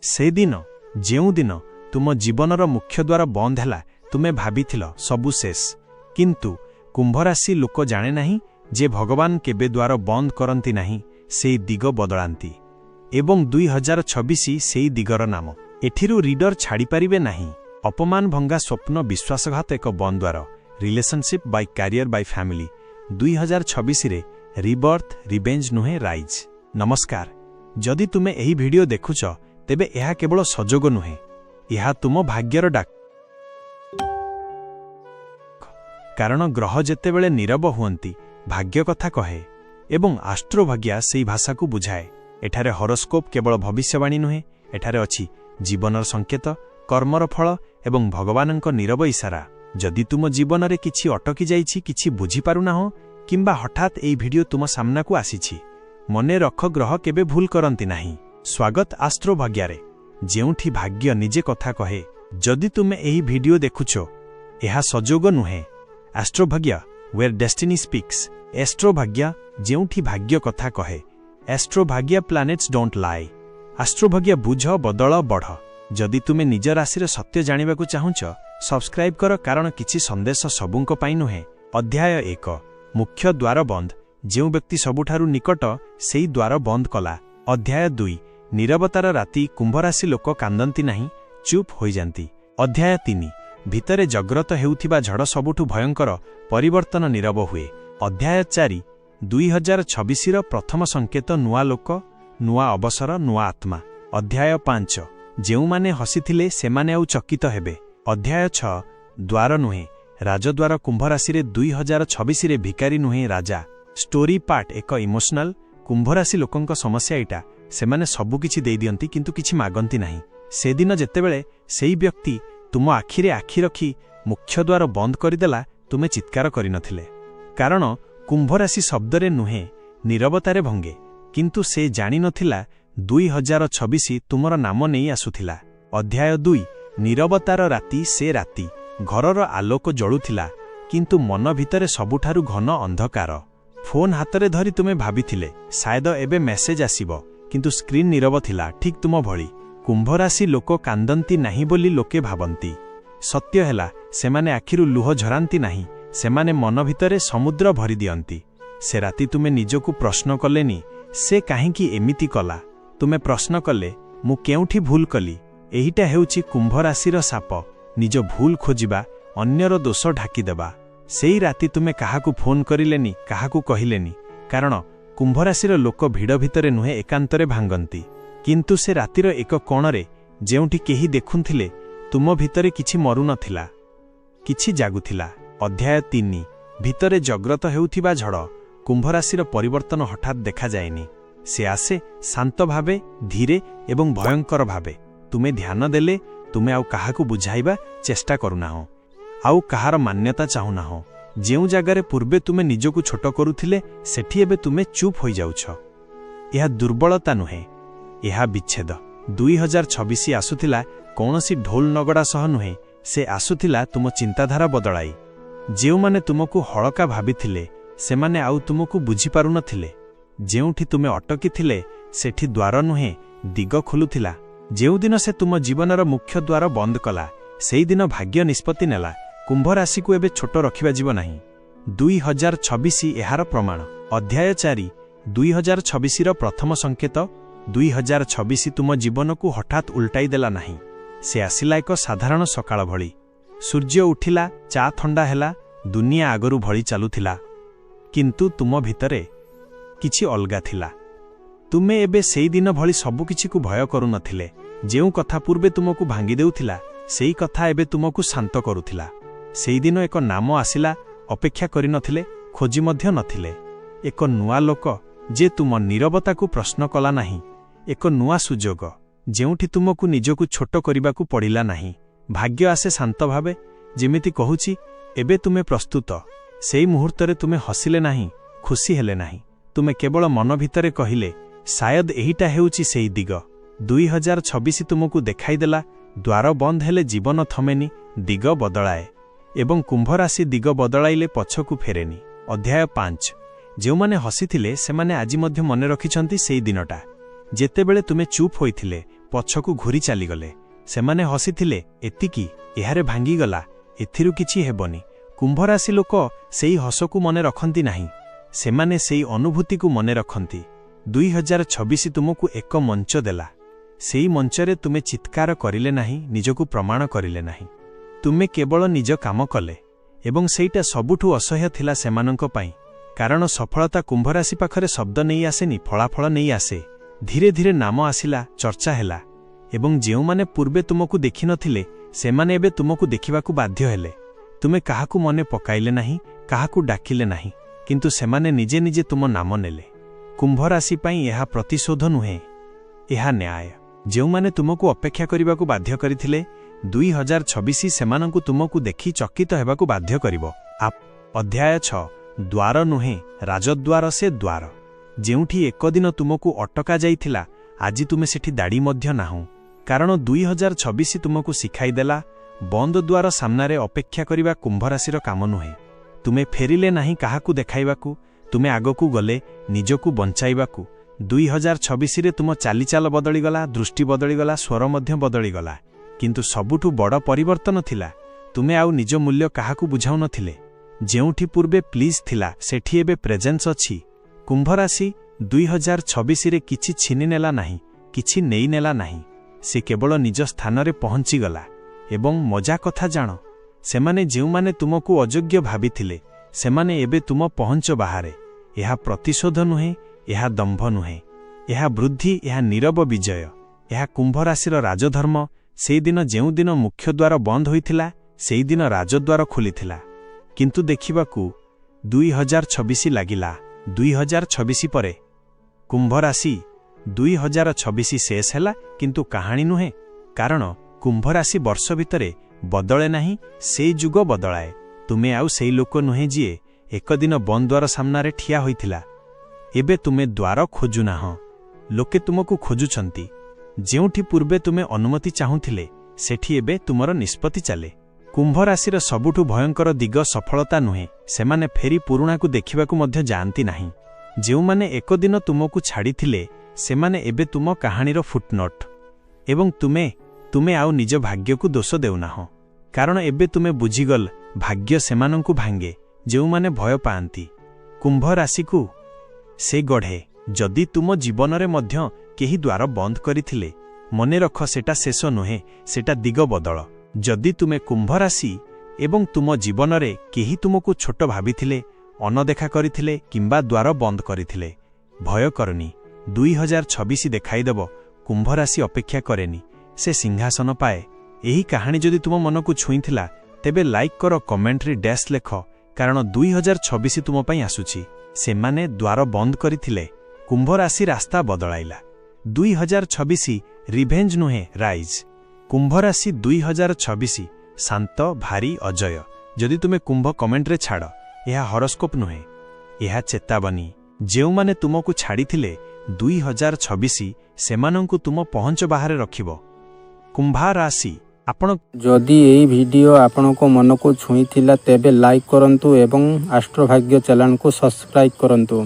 से दिन जेउ दिन तुम जीवनर मुख्य द्वार बंद हैला तुमे भाबिथिल सबु शेष किंतु कुंभ राशि लोक जाने नहीं जे भगवान केबे द्वार बंद करती नहीं से दिग बदलांती एवं 2026 से दिगर नाम एठिरु रीडर छाड़ी पारिबे नहीं। अपमान भंगा स्वप्न विश्वासघात एक बंद द्वार relationship by career by family 2026 रे रिबर्थ रिवेंज नुहे राइज। नमस्कार, जदि तुमे एही वीडियो देखुछ तेबे एहा केवल सजोग नुहे, एहा तुम भाग्यर डाक। कारण ग्रह जेतेबेले नीरव हुअंती भाग्य कथा कहे एवं आस्ट्रोभाग्या सेही भाषा को बुझाए। एठारे हॉरोस्कोप केवल भविष्यवाणी नुहे, एठारे अछि जीवनर संकेत, कर्मर फल एवं भगवानंक नीरव इशारा। जदि तुम जीवन रे किछि अटकी जाइछि, किछि बुझी पारुना हो किंबा हठात एई वीडियो तुम सामना को आसीछि, मने रख ग्रह केबे भूल करंती नाही। स्वागत आस्ट्रोभाग्या रे, जेउठी भाग्य निजे कथा कहे। जदि तुमे एही वीडियो देखुछो एहा सजोग नुहे। एस्ट्रोभाग्या वेयर डेस्टिनी स्पीक्स। एस्ट्रोभाग्या जेउठी भाग्य कथा कहे। एस्ट्रोभाग्या प्लैनेट्स डोंट लाई। एस्ट्रोभाग्या बुझ बदल बढ़। जदि तुमे निज राशि सत्य जानिबा को चाहुछ सब्सक्राइब कर, कारण किछि संदेश सबुंक पाई नुहे। अध्याय 1 मुख्य द्वार बंद। जेउ व्यक्ति सबुठारु निकट सेई द्वार बंद कला। अध्याय 2 नीरवतार राति। कुंभ राशि लोक कांदंती नहीं, चुप होई जांती। अध्याय 3 भितरे जग्रत हेउथिबा झड़ सबुठु भयंकर परिवर्तन नीरव हुए। अध्याय 4 2026 रो प्रथम संकेत नुआ लोक, नुआ अवसर, नुआ आत्मा। अध्याय 5 जेउ माने हसिथिले सेमाने आउ चकित हेबे। अध्याय 6 द्वार नुहे राजद्वार। कुंभ राशि रे 2026 रे भिकारी नुहे राजा। Story part 1 emotional. कुंभ राशि लोकंक समस्या एटा, सेमाने सबु किछि देई दियंती किंतु किछि मागंती नाही। से दिन जेतेबेले सेई व्यक्ति तुम आखिरे आखि रखी मुख्य द्वार बंद करदेला, तुमे चित्कार करिनथिले। कारण कुंभ राशि शब्दरे नुहे नीरवतारे भंगे, किंतु से जानि नथिला 2026 तुमर नाम नेई आसुथिला। अध्याय 2 नीरवतार राति। से राति घरर आलोक जळुथिला किंतु मन भितरे सबुठारु घन अंधकार। फोन हातरे धरी तुमे भाबिथिले शायद एबे मेसेज आसीबो, किंतु स्क्रीन नीरव थिला, ठीक तुम भଳି। कुंभ राशि लोक कांदंती नहीं बोली लोके भाबंती। सत्य हेला सेमाने आखिरु लुह झरांती नहीं, सेमाने मन भितरे समुद्र भरी दियंती। से राति तुमे निजकु प्रश्न कलेनी से काहेकि एमिति कला। तुमे प्रश्न कले मु केउठी भूल कली। एहिटा हेउची कुंभ राशिर साप, निज भूल खोजिबा, अन्यर दोष ढाकी देबा। सेई राति तुमे काहाकु फोन करिलेनी, काहाकु कहिलेनी, कारण कुंभ राशिर लोक भिड़ भितरे नुहे एकांतरे भांगंती। किंतु से रातिर एक कोणरे जेउठी केही देखुथिले तुम भितरे किछि मरु नथिला, किछि जागुथिला। अध्याय 3 भितरे जग्रत हेउथिबा झड़। कुंभ राशिर परिवर्तन हठात देखा जाएनी। से आसे शांत भावे, धीरे एवं भयंकर भावे। तुमे ध्यान देले तुमे आउ काहाकु बुझाइबा चेष्टा करुना हो, आउ कहार मान्यता चाहुना हो। जेउ जागारे पूर्वे तुमे निजकु छोट करुथिले सेठी एबे तुमे चुप होई जाउछ। एहा दुर्बलता नुहे, एहा विच्छेद। 2026 आसुथिला कौनसी ढोल नगड़ा सह नुहे, से आसुथिला तुम चिंताधारा बदलाई। जेउ माने तुमको हड़का भाबिथिले सेमाने आउ तुमको बुझी पारु नथिले। जेउठी तुमे अटकी थिले सेठी द्वार नुहे दिग खोलुथिला। जेउ दिन से तुम जीवनर मुख्य द्वार बंद कला, सेई दिन भाग्य निष्पत्ति नेला। कुंभ राशि को एबे छोट रखिबा जीव नाही। 2026 एहार प्रमाण। अध्याय 4 2026 रो प्रथम संकेत। 2026 तुम जीवन को हठात उल्टाई देला नहीं। से आसिला एक साधारण सकाळ भଳି। सूर्य उठिला, चा थंडा हेला, दुनिया आगरु भଳି चालुथिला, किंतु तुम भितरे किछि अलगा थिला। तुमे एबे सेई दिन भଳି सबु किछि को भय करू नथिले। जेउ कथा पूर्वे तुमको भांगी देउथिला सेई कथा एबे तुमको शांत करूथिला। सेई दिन एक नाम आसिला, अपेक्षा करि नथिले, खोजी मध्य नथिले। एक नुआ लोक जे तुम नीरवता को प्रश्न कला नहीं। एक नुआ सुजोग जेउठी तुमको निजकु छोट करिबाकु पड़िला नहीं। भाग्य आसे शांत भावे, जेमिति कहूची एबे तुमे प्रस्तुत। सेई मुहूर्तरे तुमे हसिले नहीं, खुशी हेले नहीं। तुमे केवल मन भितरे कहिले शायद एहिटा हेउची सेई दिग। 2026 तुमको देखाई देला द्वार बंद हेले जीवन थमेनी, दिग बदलाए। एवं कुंभ राशि दिग बदलाइले पछकु फेरेनी। अध्याय 5 जो माने हसिथिले सेमाने आजि मध्य मने रखिछंती सेई दिनटा। जेतेबेले तुमे चुप होइथिले ପଛକୁ ଘୁରି ଚାଲିଗଲେ। ସେମାନେ ହସିଥିଲେ, ଏତିକି, ଏହାରେ ଭାଙ୍ଗିଗଲା, ଏଥିରୁ କିଛି ହେବନି। କୁମ୍ଭରାଶି ଲୋକ ସେଇ ହସକୁ ମନେ ରଖନ୍ତି ନାହିଁ, ସେମାନେ ସେଇ ଅନୁଭୂତିକୁ ମନେ ରଖନ୍ତି। 2026 ତୁମକୁ ଏକ ମଞ୍ଚ ଦେଲା। ସେଇ ମଞ୍ଚରେ ତୁମେ ଚିତ୍କାର କରିଲେ ନାହିଁ, ନିଜକୁ ପ୍ରମାଣ କରିଲେ ନାହିଁ। ତୁମେ କେବଳ ନିଜ କାମ କଲେ, ଏବଂ ସେଇଟା ସବୁଠୁ ଅସହ୍ୟ ଥିଲା ସେମାନଙ୍କ ପାଇଁ। କାରଣ ସଫଳତା କୁମ୍ଭରାଶି ପାଖରେ ଶବ୍ଦ ନେଇ ଆସେନି, ଫଳାଫଳ ନେଇ ଆସେ। ଧୀରେ ଧୀରେ ନାମ ଆସିଲା, ଚର୍ଚ୍ଚା ହେଲା, ଏବଂ ଯେଉଁମାନେ ପୂର୍ବେ ତୁମକୁ ଦେଖିନଥିଲେ ସେମାନେ ଏବେ ତୁମକୁ ଦେଖିବାକୁ ବାଧ୍ୟ ହେଲେ। ତୁମେ କାହାକୁ ମନେ ପକାଇଲେ ନାହିଁ, କାହାକୁ ଡାକିଲେ ନାହିଁ, କିନ୍ତୁ ସେମାନେ ନିଜେ ନିଜେ ତୁମ ନାମ ନେଲେ। କୁମ୍ଭରାଶି ପାଇଁ ଏହା ପ୍ରତିଶୋଧ ନୁହେଁ, ଏହା ନ୍ୟାୟ। ଯେଉଁମାନେ ତୁମକୁ ଅପେକ୍ଷା କରିବାକୁ ବାଧ୍ୟ କରିଥିଲେ, 2026 ସେମାନଙ୍କୁ ତୁମକୁ ଦେଖି ଚକିତ ହେବାକୁ ବାଧ୍ୟ କରିବ। ଅଧ୍ୟାୟ 6 ଦ୍ୱାର ନୁହେଁ, ରାଜଦ୍ୱାର ସେ ଦ୍ୱାର। ଯେଉଁଠି ଏକଦିନ ତୁମକୁ ଅଟକା ଯାଇଥିଲା, ଆଜି ତୁମେ ସେଠି ଦାଡ଼ି ମଧ୍ୟ ନାହୁଁ। କାରଣ 2026 ତୁମକୁ ଶିଖାଇଦେଲା, ବନ୍ଦ ଦ୍ୱାର ସାମ୍ନାରେ ଅପେକ୍ଷା କରିବା କୁମ୍ଭରାଶିର କାମ ନୁହେଁ। ତୁମେ ଫେରିଲେ ନାହିଁ କାହାକୁ ଦେଖାଇବାକୁ, ତୁମେ ଆଗକୁ ଗଲେ ନିଜକୁ ବଞ୍ଚାଇବାକୁ। 2026ରେ ତୁମ ଚାଲିଚାଲ ବଦଳିଗଲା, ଦୃଷ୍ଟି ବଦଳିଗଲା, ସ୍ୱର ମଧ୍ୟ ବଦଳିଗଲା। କିନ୍ତୁ ସବୁଠୁ ବଡ଼ ପରିବର୍ତ୍ତନ ଥିଲା, ତୁମେ ଆଉ ନିଜ ମୂଲ୍ୟ କାହାକୁ ବୁଝାଉନଥିଲେ। ଯେଉଁଠି ପୂର୍ବେ ପ୍ଲିଜ୍ ଥିଲା, ସେଠି ଏବେ ପ୍ରେଜେନ୍ସ ଅଛି। କୁମ୍ଭରାଶି 2026ରେ କିଛି ଛିନିନେଲା ନାହିଁ, କିଛି ନେଇନେଲା ନାହିଁ। ସେ କେବଳ ନିଜ ସ୍ଥାନରେ ପହଞ୍ଚିଗଲା। ଏବଂ ମଜା କଥା ଜାଣ, ସେମାନେ ଯେଉଁମାନେ ତୁମକୁ ଅଯୋଗ୍ୟ ଭାବିଥିଲେ, ସେମାନେ ଏବେ ତୁମ ପହଞ୍ଚ ବାହାରେ। ଏହା ପ୍ରତିଶୋଧ ନୁହେଁ, ଏହା ଦମ୍ଭ ନୁହେଁ, ଏହା ବୃଦ୍ଧି, ଏହା ନୀରବ ବିଜୟ। ଏହା କୁମ୍ଭରାଶିର ରାଜଧର୍ମ। ସେଇଦିନ ଯେଉଁଦିନ ମୁଖ୍ୟଦ୍ୱାର ବନ୍ଦ ହୋଇଥିଲା, ସେଇଦିନ ରାଜଦ୍ୱାର ଖୋଲିଥିଲା। କିନ୍ତୁ ଦେଖିବାକୁ 2026 ଲାଗିଲା। 2026 ପରେ କୁମ୍ଭରାଶି 2026 ଶେଷ ହେଲା, କିନ୍ତୁ କାହାଣୀ ନୁହେଁ। କାରଣ କୁମ୍ଭରାଶି ବର୍ଷ ଭିତରେ ବଦଳେ ନାହିଁ, ସେଇ ଯୁଗ ବଦଳାଏ। ତୁମେ ଆଉ ସେଇ ଲୋକ ନୁହେଁ ଯିଏ ଏକଦିନ ବନ୍ଦ ଦ୍ୱାର ସାମ୍ନାରେ ଠିଆ ହୋଇଥିଲା। ଏବେ ତୁମେ ଦ୍ୱାର ଖୋଜୁନାହଁ, ଲୋକେ ତୁମକୁ ଖୋଜୁଛନ୍ତି। ଯେଉଁଠି ପୂର୍ବେ ତୁମେ ଅନୁମତି ଚାହୁଁଥିଲେ, ସେଠି ଏବେ ତୁମର ନିଷ୍ପତ୍ତି ଚାଲେ। କୁମ୍ଭରାଶିର ସବୁଠୁ ଭୟଙ୍କର ଦିଗ ସଫଳତା ନୁହେଁ, ସେମାନେ ଫେରି ପୁରୁଣାକୁ ଦେଖିବାକୁ ମଧ୍ୟ ଯାଆନ୍ତି ନାହିଁ। ଯେଉଁମାନେ ଏକଦିନ ତୁମକୁ ଛାଡ଼ିଥିଲେ, ସେମାନେ ଏବେ ତୁମ କାହାଣୀର ଫୁଟନୋଟ୍। ଏବଂ ତୁମେ ଆଉ ନିଜ ଭାଗ୍ୟକୁ ଦୋଷ ଦେଉନାହଁ। କାରଣ ଏବେ ତୁମେ ବୁଝିଗଲ, ଭାଗ୍ୟ ସେମାନଙ୍କୁ ଭାଙ୍ଗେ ଯେଉଁମାନେ ଭୟ ପାଆନ୍ତି। କୁମ୍ଭରାଶିକୁ ସେ ଗଢ଼େ। ଯଦି ତୁମ ଜୀବନରେ ମଧ୍ୟ କେହି ଦ୍ୱାର ବନ୍ଦ କରିଥିଲେ, ମନେ ରଖ, ସେଟା ଶେଷ ନୁହେଁ, ସେଟା ଦିଗ ବଦଳ। ଯଦି ତୁମେ କୁମ୍ଭରାଶି ଏବଂ ତୁମ ଜୀବନରେ କେହି ତୁମକୁ ଛୋଟ ଭାବିଥିଲେ, ଅନଦେଖା କରିଥିଲେ କିମ୍ବା ଦ୍ୱାର ବନ୍ଦ କରିଥିଲେ, ଭୟ କରନି। 2026 ଦେଖାଇଦେବ, କୁମ୍ଭରାଶି ଅପେକ୍ଷା କରେନି, ସେ ସିଂହାସନ ପାଏ। ଏହି କାହାଣୀ ଯଦି ତୁମ ମନକୁ ଛୁଇଁଥିଲା, ତେବେ ଲାଇକ୍ କର, କମେଣ୍ଟରେ ଡ୍ୟାଶ୍ ଲେଖ, କାରଣ 2026 ତୁମ ପାଇଁ ଆସୁଛି। ସେମାନେ ଦ୍ୱାର ବନ୍ଦ କରିଥିଲେ, କୁମ୍ଭରାଶି ରାସ୍ତା ବଦଳାଇଲା। 2026 ରିଭେଞ୍ଜ ନୁହେଁ, ରାଇଜ୍। କୁମ୍ଭରାଶି 2026 ଶାନ୍ତ, ଭାରି, ଅଜୟ। ଯଦି ତୁମେ କୁମ୍ଭ କମେଣ୍ଟରେ ଛାଡ଼, ଏହା ହରସ୍କୋପ୍ ନୁହେଁ, ଏହା ଚେତାବନୀ। ଯେଉଁମାନେ ତୁମକୁ ଛାଡ଼ିଥିଲେ, 2026 ସେମାନଙ୍କୁ ତୁମ ପହଞ୍ଚ ବାହାରେ ରଖିବ। କୁମ୍ଭରାଶି ଆପଣ ଯଦି ଏହି ଭିଡ଼ିଓ ଆପଣଙ୍କ ମନକୁ ଛୁଇଁଥିଲା, ତେବେ ଲାଇକ୍ କରନ୍ତୁ ଏବଂ ଆଷ୍ଟ୍ରୋଭାଗ୍ୟ ଚ୍ୟାନେଲକୁ ସବସ୍କ୍ରାଇବ୍ କରନ୍ତୁ।